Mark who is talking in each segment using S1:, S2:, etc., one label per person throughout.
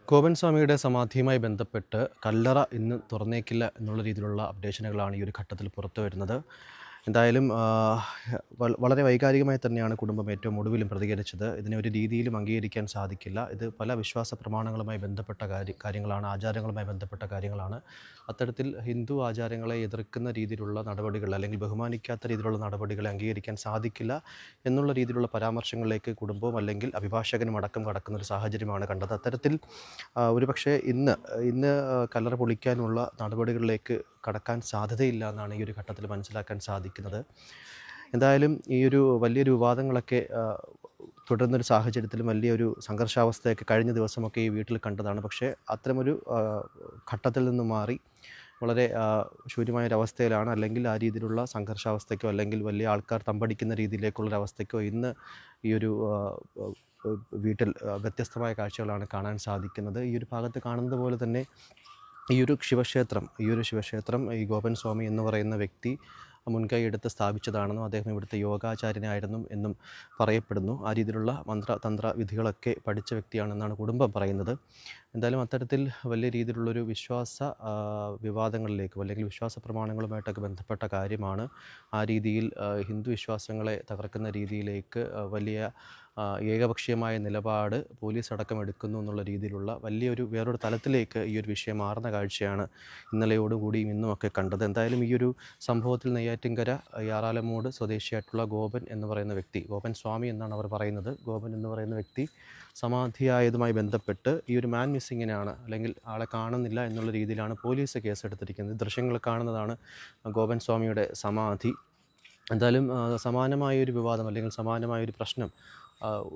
S1: ഗോപൻ സ്വാമിയുടെ സമാധിയുമായി ബന്ധപ്പെട്ട് കല്ലറ ഇന്ന് തുറന്നേക്കില്ല എന്നുള്ള രീതിയിലുള്ള അപ്ഡേഷനുകളാണ് ഈ ഒരു ഘട്ടത്തിൽ പുറത്തു വരുന്നത്. എന്തായാലും വളരെ വൈകാരികമായി തന്നെയാണ് കുടുംബം ഏറ്റവും ഒടുവിലും പ്രതികരിച്ചത്. ഇതിനെ ഒരു രീതിയിലും അംഗീകരിക്കാൻ സാധിക്കില്ല. ഇത് പല വിശ്വാസ പ്രമാണങ്ങളുമായി ബന്ധപ്പെട്ട കാര്യങ്ങളാണ്, ആചാരങ്ങളുമായി ബന്ധപ്പെട്ട കാര്യങ്ങളാണ്. അത്തരത്തിൽ ഹിന്ദു ആചാരങ്ങളെ എതിർക്കുന്ന രീതിയിലുള്ള നടപടികൾ അല്ലെങ്കിൽ ബഹുമാനിക്കാത്ത രീതിയിലുള്ള നടപടികളെ അംഗീകരിക്കാൻ സാധിക്കില്ല എന്നുള്ള രീതിയിലുള്ള പരാമർശങ്ങളിലേക്ക് കുടുംബവും അല്ലെങ്കിൽ അഭിഭാഷകനും അടക്കം കടക്കുന്ന ഒരു സാഹചര്യമാണ് കണ്ടത്. അത്തരത്തിൽ ഒരുപക്ഷെ ഇന്ന് കല്ലറ പൊളിക്കാനുള്ള നടപടികളിലേക്ക് കടക്കാൻ സാധ്യതയില്ല എന്നാണ് ഈ ഒരു ഘട്ടത്തിൽ മനസ്സിലാക്കാൻ സാധിക്കുന്നത്. എന്തായാലും ഈ ഒരു വലിയൊരു വിവാദങ്ങളൊക്കെ തുടരുന്നൊരു സാഹചര്യത്തിലും വലിയൊരു സംഘർഷാവസ്ഥയൊക്കെ കഴിഞ്ഞ ദിവസമൊക്കെ ഈ വീട്ടിൽ കണ്ടതാണ്. പക്ഷേ അത്തരമൊരു ഘട്ടത്തിൽ നിന്ന് മാറി വളരെ ശൂന്യമായൊരവസ്ഥയിലാണ്, അല്ലെങ്കിൽ ആ രീതിയിലുള്ള സംഘർഷാവസ്ഥയ്ക്കോ അല്ലെങ്കിൽ വലിയ ആൾക്കാർ തമ്പടിക്കുന്ന രീതിയിലേക്കുള്ളൊരവസ്ഥയ്ക്കോ ഇന്ന് ഈ ഒരു വീട്ടിൽ വ്യത്യസ്തമായ കാഴ്ചകളാണ് കാണാൻ സാധിക്കുന്നത്. ഈ ഒരു ഭാഗത്ത് കാണുന്നത് പോലെ തന്നെ ഈ ഒരു ശിവക്ഷേത്രം ഈ ഗോപൻ സ്വാമി എന്ന് പറയുന്ന വ്യക്തി മുൻകൈ എടുത്ത് സ്ഥാപിച്ചതാണെന്നും അദ്ദേഹം ഇവിടുത്തെ യോഗാചാര്യനായിരുന്നു എന്നും പറയപ്പെടുന്നു. ആ രീതിയിലുള്ള തന്ത്ര വിധികളൊക്കെ പഠിച്ച വ്യക്തിയാണെന്നാണ് കുടുംബം പറയുന്നത്. എന്തായാലും അത്തരത്തിൽ വലിയ രീതിയിലുള്ളൊരു വിവാദങ്ങളിലേക്കും അല്ലെങ്കിൽ വിശ്വാസ പ്രമാണങ്ങളുമായിട്ടൊക്കെ ബന്ധപ്പെട്ട കാര്യമാണ്. ആ രീതിയിൽ ഹിന്ദു വിശ്വാസങ്ങളെ തകർക്കുന്ന രീതിയിലേക്ക് വലിയ ഏകപക്ഷീയമായ നിലപാട് പോലീസ് അടക്കം എടുക്കുന്നു എന്നുള്ള രീതിയിലുള്ള വേറൊരു തലത്തിലേക്ക് ഈ ഒരു വിഷയം മാറുന്ന കാഴ്ചയാണ് ഇന്നലെയോടുകൂടിയും ഇന്നുമൊക്കെ കണ്ടത്. എന്തായാലും ഈ ഒരു സംഭവത്തിൽ നെയ്യാറ്റിൻകര യാറാലമൂട് സ്വദേശിയായിട്ടുള്ള ഗോപൻ സ്വാമി എന്നാണ് അവർ പറയുന്നത്. ഗോപൻ എന്ന് പറയുന്ന വ്യക്തി സമാധിയായതുമായി ബന്ധപ്പെട്ട് ഈ ഒരു മാൻ മിസ്സിങ്ങിനാണ്, അല്ലെങ്കിൽ ആളെ കാണുന്നില്ല എന്നുള്ള രീതിയിലാണ് പോലീസ് കേസെടുത്തിരിക്കുന്നത്. ദൃശ്യങ്ങൾ കാണുന്നതാണ് ഗോപൻ സ്വാമിയുടെ സമാധി. എന്തായാലും സമാനമായൊരു വിവാദം അല്ലെങ്കിൽ സമാനമായൊരു പ്രശ്നം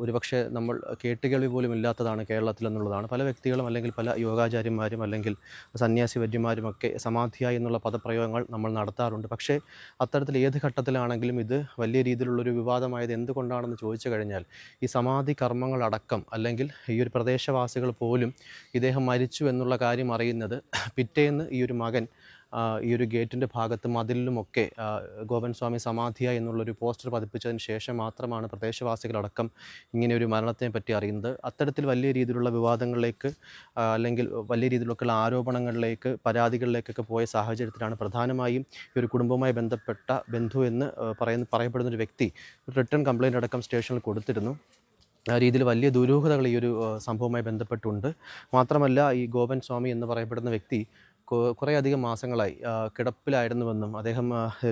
S1: ഒരുപക്ഷെ നമ്മൾ കേട്ടുകേൾവി പോലും ഇല്ലാത്തതാണ് കേരളത്തിലെന്നുള്ളതാണ്. പല വ്യക്തികളും അല്ലെങ്കിൽ പല യോഗാചാര്യന്മാരും അല്ലെങ്കിൽ സന്യാസി വര്യന്മാരുമൊക്കെ സമാധിയായി എന്നുള്ള പദപ്രയോഗങ്ങൾ നമ്മൾ നടത്താറുണ്ട്. പക്ഷേ അത്തരത്തിൽ ഏത് ഘട്ടത്തിലാണെങ്കിലും ഇത് വലിയ രീതിയിലുള്ളൊരു വിവാദമായത് എന്തുകൊണ്ടാണെന്ന് ചോദിച്ചു കഴിഞ്ഞാൽ, ഈ സമാധി കർമ്മങ്ങളടക്കം അല്ലെങ്കിൽ ഈ ഒരു പ്രദേശവാസികൾ പോലും ഇദ്ദേഹം മരിച്ചു എന്നുള്ള കാര്യം അറിയുന്നത് പിറ്റേന്ന് ഈ ഒരു മകൻ ഈ ഒരു ഗേറ്റിൻ്റെ ഭാഗത്ത് മതിലിലുമൊക്കെ ഗോപൻ സ്വാമി സമാധിയായി എന്നുള്ളൊരു പോസ്റ്റർ പതിപ്പിച്ചതിന് ശേഷം മാത്രമാണ് പ്രദേശവാസികളടക്കം ഇങ്ങനെ ഒരു മരണത്തിനെ പറ്റി അറിയുന്നത്. അത്തരത്തിൽ വലിയ രീതിയിലുള്ള വിവാദങ്ങളിലേക്ക് അല്ലെങ്കിൽ വലിയ രീതിയിലൊക്കെയുള്ള ആരോപണങ്ങളിലേക്ക്, പരാതികളിലേക്കൊക്കെ പോയ സാഹചര്യത്തിലാണ് പ്രധാനമായും ഈ ഒരു കുടുംബവുമായി ബന്ധപ്പെട്ട ബന്ധു എന്ന് പറയപ്പെടുന്നൊരു വ്യക്തി റിട്ടേൺ കംപ്ലയിൻ്റ് അടക്കം സ്റ്റേഷനിൽ കൊടുത്തിരുന്നു. ആ രീതിയിൽ വലിയ ദുരൂഹതകൾ ഈ ഒരു സംഭവവുമായി ബന്ധപ്പെട്ടുണ്ട്. മാത്രമല്ല, ഈ ഗോപൻ സ്വാമി എന്ന് പറയപ്പെടുന്ന വ്യക്തി കുറേയധികം മാസങ്ങളായി കിടപ്പിലായിരുന്നുവെന്നും അദ്ദേഹം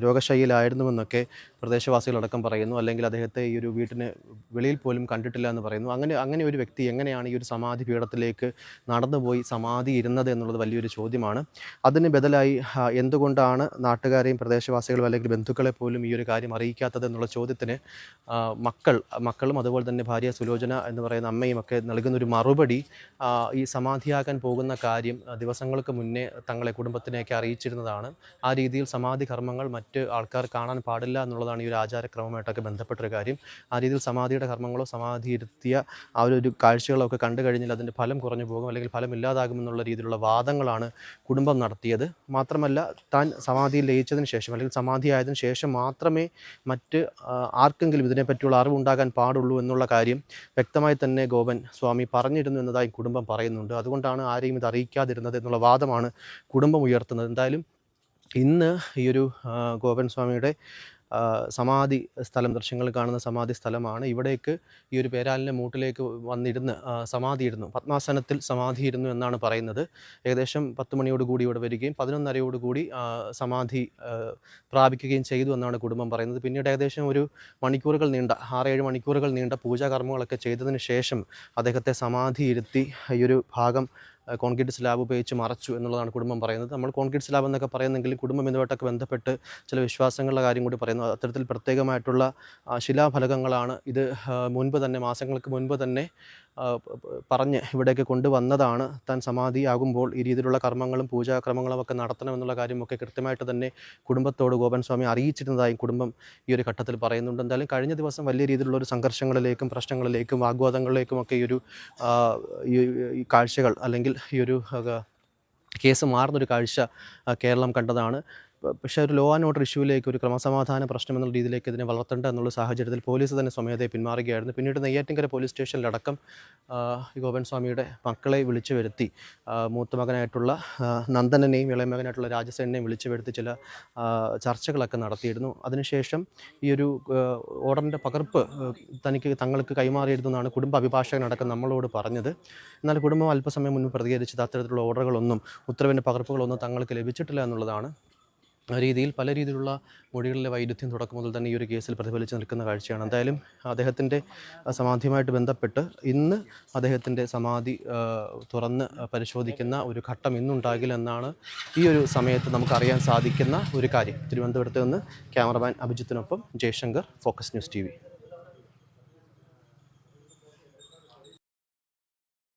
S1: രോഗശയ്യയിലായിരുന്നുവെന്നൊക്കെ പ്രദേശവാസികളടക്കം പറയുന്നു. അല്ലെങ്കിൽ അദ്ദേഹത്തെ ഈ ഒരു വീട്ടിന് വെളിയിൽ പോലും കണ്ടിട്ടില്ല എന്ന് പറയുന്നു. അങ്ങനെ ഒരു വ്യക്തി എങ്ങനെയാണ് ഈ ഒരു സമാധി പീഠത്തിലേക്ക് നടന്നുപോയി സമാധി ഇരുന്നത് എന്നുള്ളത് വലിയൊരു ചോദ്യമാണ്. അതിന് ബദലായി എന്തുകൊണ്ടാണ് നാട്ടുകാരെയും പ്രദേശവാസികളും അല്ലെങ്കിൽ ബന്ധുക്കളെ പോലും ഈ ഒരു കാര്യം അറിയിക്കാത്തത് എന്നുള്ള ചോദ്യത്തിന് മക്കളും അതുപോലെ തന്നെ ഭാര്യ സുലോചന എന്ന് പറയുന്ന അമ്മയും ഒക്കെ നൽകുന്നൊരു മറുപടി, ഈ സമാധിയാകാൻ പോകുന്ന കാര്യം ദിവസങ്ങൾക്ക് മുന്നേ തങ്ങളെ കുടുംബത്തിനെയൊക്കെ അറിയിച്ചിരുന്നതാണ്. ആ രീതിയിൽ സമാധി കർമ്മങ്ങൾ മറ്റ് ആൾക്കാർ കാണാൻ പാടില്ല എന്നുള്ളതാണ് ഈ ഒരു ആചാരക്രമമായിട്ടൊക്കെ ബന്ധപ്പെട്ടൊരു കാര്യം. ആ രീതിയിൽ സമാധിയുടെ കർമ്മങ്ങളോ സമാധി ഇരുത്തിയ ആ ഒരു കാഴ്ചകളോ ഒക്കെ കണ്ടു കഴിഞ്ഞാൽ അതിൻ്റെ ഫലം കുറഞ്ഞു പോകും, അല്ലെങ്കിൽ ഫലം ഇല്ലാതാകുമെന്നുള്ള രീതിയിലുള്ള വാദങ്ങളാണ് കുടുംബം നടത്തിയത്. മാത്രമല്ല, താൻ സമാധിയിൽ ലയിച്ചതിന് ശേഷം അല്ലെങ്കിൽ സമാധിയായതിനു ശേഷം മാത്രമേ മറ്റ് ആർക്കെങ്കിലും ഇതിനെപ്പറ്റിയുള്ള അറിവുണ്ടാകാൻ പാടുള്ളൂ എന്നുള്ള കാര്യം വ്യക്തമായി തന്നെ ഗോപൻ സ്വാമി പറഞ്ഞിരുന്നു എന്നതായി കുടുംബം പറയുന്നുണ്ട്. അതുകൊണ്ടാണ് ആരെയും ഇത് അറിയിക്കാതിരുന്നത് എന്നുള്ള വാദമാണ് കുടുംബം ഉയർത്തുന്നത്. എന്തായാലും ഇന്ന് ഈ ഒരു ഗോപൻ സ്വാമിയുടെ സമാധി സ്ഥലം, ദൃശ്യങ്ങൾ കാണുന്ന സമാധി സ്ഥലമാണ്. ഇവിടേക്ക് ഈ ഒരു പേരാലിൻ്റെ മൂട്ടിലേക്ക് വന്നിരുന്ന് സമാധിയിരുന്നു, പത്മാസനത്തിൽ സമാധിയിരുന്നു എന്നാണ് പറയുന്നത്. ഏകദേശം 10 മണിയോടുകൂടി ഇവിടെ വരികയും 11:30 സമാധി പ്രാപിക്കുകയും ചെയ്തു എന്നാണ് കുടുംബം പറയുന്നത്. പിന്നീട് ഏകദേശം ഒരു 6-7 മണിക്കൂറുകൾ നീണ്ട പൂജാകർമ്മങ്ങളൊക്കെ ചെയ്തതിന് ശേഷം അദ്ദേഹത്തെ സമാധി ഇരുത്തി ഈ ഒരു ഭാഗം കോൺക്രീറ്റ് സ്ലാബ് ഉപയോഗിച്ച് മറച്ചു എന്നുള്ളതാണ് കുടുംബം പറയുന്നത്. നമ്മൾ കോൺക്രീറ്റ് സ്ലാബ് എന്നൊക്കെ പറയുന്നെങ്കിലും കുടുംബം ഇതുമായിട്ടൊക്കെ ബന്ധപ്പെട്ട് ചില വിശ്വാസങ്ങളുടെ കാര്യം കൂടി പറയുന്നു. അത്തരത്തിൽ പ്രത്യേകമായിട്ടുള്ള ശിലാഫലകങ്ങളാണ് ഇത്. മാസങ്ങൾക്ക് മുൻപ് തന്നെ പറഞ്ഞ് ഇവിടേക്ക് കൊണ്ടുവന്നതാണ്. താൻ സമാധിയാകുമ്പോൾ ഈ രീതിയിലുള്ള കർമ്മങ്ങളും പൂജാക്രമങ്ങളും ഒക്കെ നടത്തണമെന്നുള്ള കാര്യമൊക്കെ കൃത്യമായിട്ട് തന്നെ കുടുംബത്തോട് ഗോപൻ സ്വാമി അറിയിച്ചിരുന്നതായും കുടുംബം ഈ ഒരു ഘട്ടത്തിൽ പറയുന്നുണ്ട്. എന്തായാലും കഴിഞ്ഞ ദിവസം വലിയ രീതിയിലുള്ള ഒരു സംഘർഷങ്ങളിലേക്കും പ്രശ്നങ്ങളിലേക്കും വാഗ്വാദങ്ങളിലേക്കും ഒക്കെ ഈ കാഴ്ചകൾ അല്ലെങ്കിൽ ഈ ഒരു കേസ് മാറുന്നൊരു കാഴ്ച കേരളം കണ്ടതാണ്. പക്ഷേ ഒരു ലോ ആൻഡ് ഓർഡർ ഇഷ്യൂവിലേക്ക്, ഒരു ക്രമസമാധാന പ്രശ്നം എന്നുള്ള രീതിയിലേക്ക് ഇതിനെ വളർത്തേണ്ട എന്നുള്ള സാഹചര്യത്തിൽ പോലീസ് തന്നെ സ്വമേധയെ പിന്മാറുകയായിരുന്നു. പിന്നീട് നെയ്യാറ്റിൻകര പോലീസ് സ്റ്റേഷനിലടക്കം ഈ ഗോപൻ സ്വാമിയുടെ മക്കളെ വിളിച്ചു വരുത്തി, മൂത്ത മകനായിട്ടുള്ള നന്ദനെയും ഇളയ മകനായിട്ടുള്ള രാജസേനെയും വിളിച്ചു വരുത്തി ചില ചർച്ചകളൊക്കെ നടത്തിയിരുന്നു. അതിനുശേഷം ഈ ഒരു ഓർഡറിൻ്റെ പകർപ്പ് തങ്ങൾക്ക് കൈമാറിയിരുന്നു എന്നാണ് കുടുംബ അഭിഭാഷകനടക്കം നമ്മളോട് പറഞ്ഞത്. എന്നാൽ കുടുംബം അല്പസമയം മുൻപ് പ്രതികരിച്ചത് അത്തരത്തിലുള്ള ഓർഡറുകളൊന്നും, ഉത്തരവിൻ്റെ പകർപ്പുകളൊന്നും തങ്ങൾക്ക് ലഭിച്ചിട്ടില്ല എന്നുള്ളതാണ്. ആ രീതിയിൽ പല രീതിയിലുള്ള മൊഴികളിലെ വൈരുദ്ധ്യം തുടക്കം മുതൽ തന്നെ ഈ ഒരു കേസിൽ പ്രതിഫലിച്ച് നിൽക്കുന്ന കാഴ്ചയാണ്. എന്തായാലും അദ്ദേഹത്തിൻ്റെ സമാധിയുമായിട്ട് ബന്ധപ്പെട്ട് ഇന്ന് അദ്ദേഹത്തിൻ്റെ സമാധി തുറന്ന് പരിശോധിക്കുന്ന ഒരു ഘട്ടം ഇന്നുണ്ടാകില്ലെന്നാണ് ഈ ഒരു സമയത്ത് നമുക്കറിയാൻ സാധിക്കുന്ന ഒരു കാര്യം. തിരുവനന്തപുരത്ത് നിന്ന് ക്യാമറമാൻ അഭിജിത്തിനൊപ്പം ജയശങ്കർ, ഫോക്കസ് ന്യൂസ് TV.